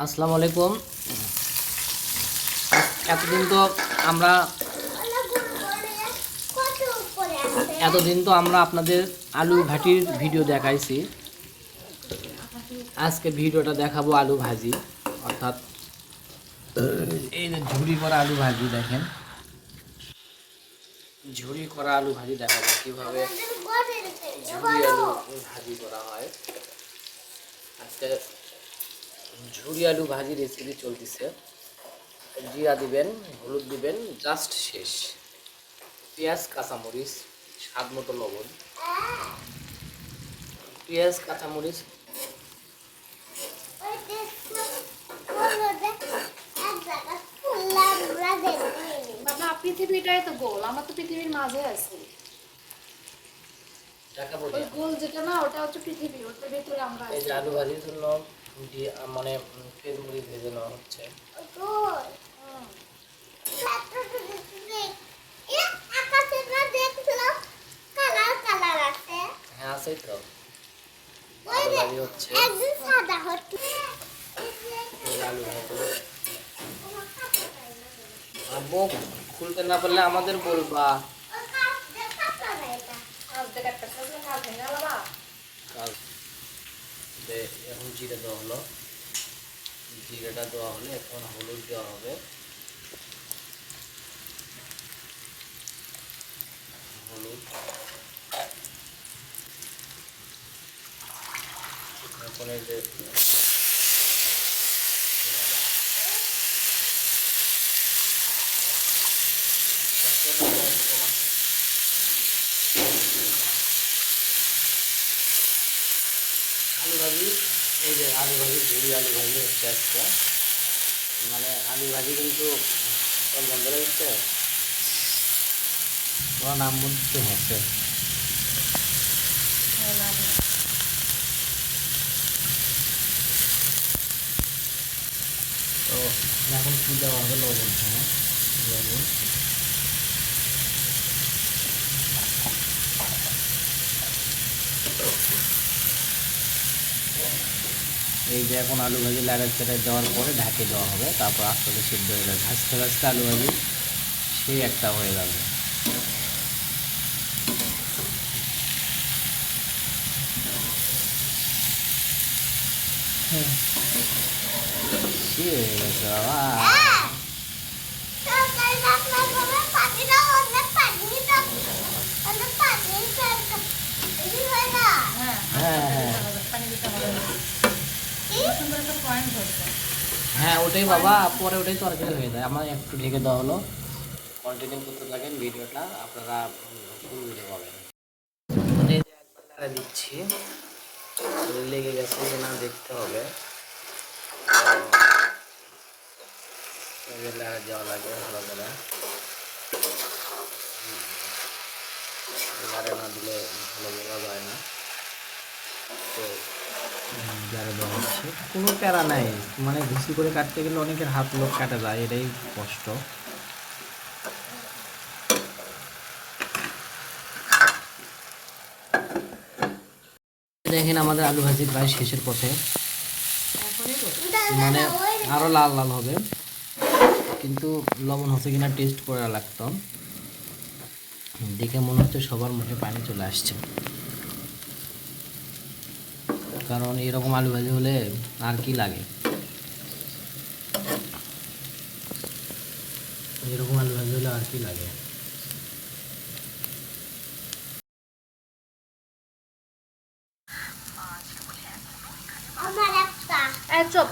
আসসালামু আলাইকুম। এতদিন তো আমরা আপনাদের আলু ঘাটির ভিডিও দেখাইছি। আজকে ভিডিওটা দেখাবো আলু ভাজি, অর্থাৎ এই যে ঝুরি করা আলু ভাজি। দেখেন, ঝুরি করা আলু ভাজি দেখাবো কিভাবে ঝুরি আলু ভাজি করা হয়। আজকে ঝুরি আলু ভাজি রেসিপি চলতেছে। জিরা দিবেন, হলুদ দিবেন, জাস্ট শেষ। পেঁয়াজ, কাঁচামরিচ, স্বাদ মতো লবণ। পেঁয়াজ, কাঁচামরিচ, বাবা পৃথিবীটাই তো গোল, আমরা তো পৃথিবীর মাঝে আছি। ওই গোল যেটা না, ওটা হচ্ছে পৃথিবী, ওটার ভিতরে আমরা আছি। এই যে আলু ভাজির জন্য মানে পেঁয়াজ মরিচ ভেজে নেওয়া হচ্ছে। হ্যাঁ, আছেই তো। আলু ভাজি হচ্ছে। আলু ভাজি আব্বু খুলতে না পারলে আমাদের বলবা। এখন জিরে দেওয়া হলো, জিরেটা দেওয়া হলে এখন হলুদ দেওয়া হবে। হলুদ, এখন এই যে আলু ভাজি, এই যে আলু ভাজি, ঝুরি আলু ভাজি হচ্ছে আজকে। মানে আলু ভাজি কিন্তু বন্ধ হচ্ছে, তোমার নাম বলতে হচ্ছে। তো এখন কী দেওয়া হবে? লবণ। হ্যাঁ, লবণ। এই যে এখন আলু ভাজি লাড়াচাড়া দেওয়ার পরে ঢাকে দেওয়া হবে, তারপর আস্তে আস্তে সিদ্ধ হয়ে যাবে। ভাজতে ভাজতে আলু ভাজি সেই একটা হয়ে যাবে। সে হয়ে গেছে বাবা। হ্যাঁ, ওটাই বাবা, পরে ওটাই তরকারি হয়ে যায়। আমার একটু ঢেকে দেওয়া হলো। কন্টিনিউ করতে থাকেন ভিডিওটা, আপনারা ফুল ভিডিও পাবেন। মানে একবার দিচ্ছি, লেগে গেছে কিনা দেখতে হবে। দেওয়া লাগে ভালো করে, লাড়ে না দিলে ভালো বোঝা যায় না। তো জারে দেওয়া হচ্ছে, কোনো প্যারা নাই। মানে ঘুষি করে কাটতে গেলে অনেকের হাত লোক কাটা যায়, এটাই কষ্ট। দেখেন আমাদের আলু ভাজি প্রায় শেষের পথে। মানে আরো লাল লাল হবে, কিন্তু লবণ হচ্ছে কিনা টেস্ট করে লাগতো। দেখে মনে হচ্ছে সবার মুখে পানি চলে আসছে, কারণ এরকম আলু ভাজি হলে আর কি লাগে। এরকম আলু ভাজি হলে আর কি লাগে। চুপ।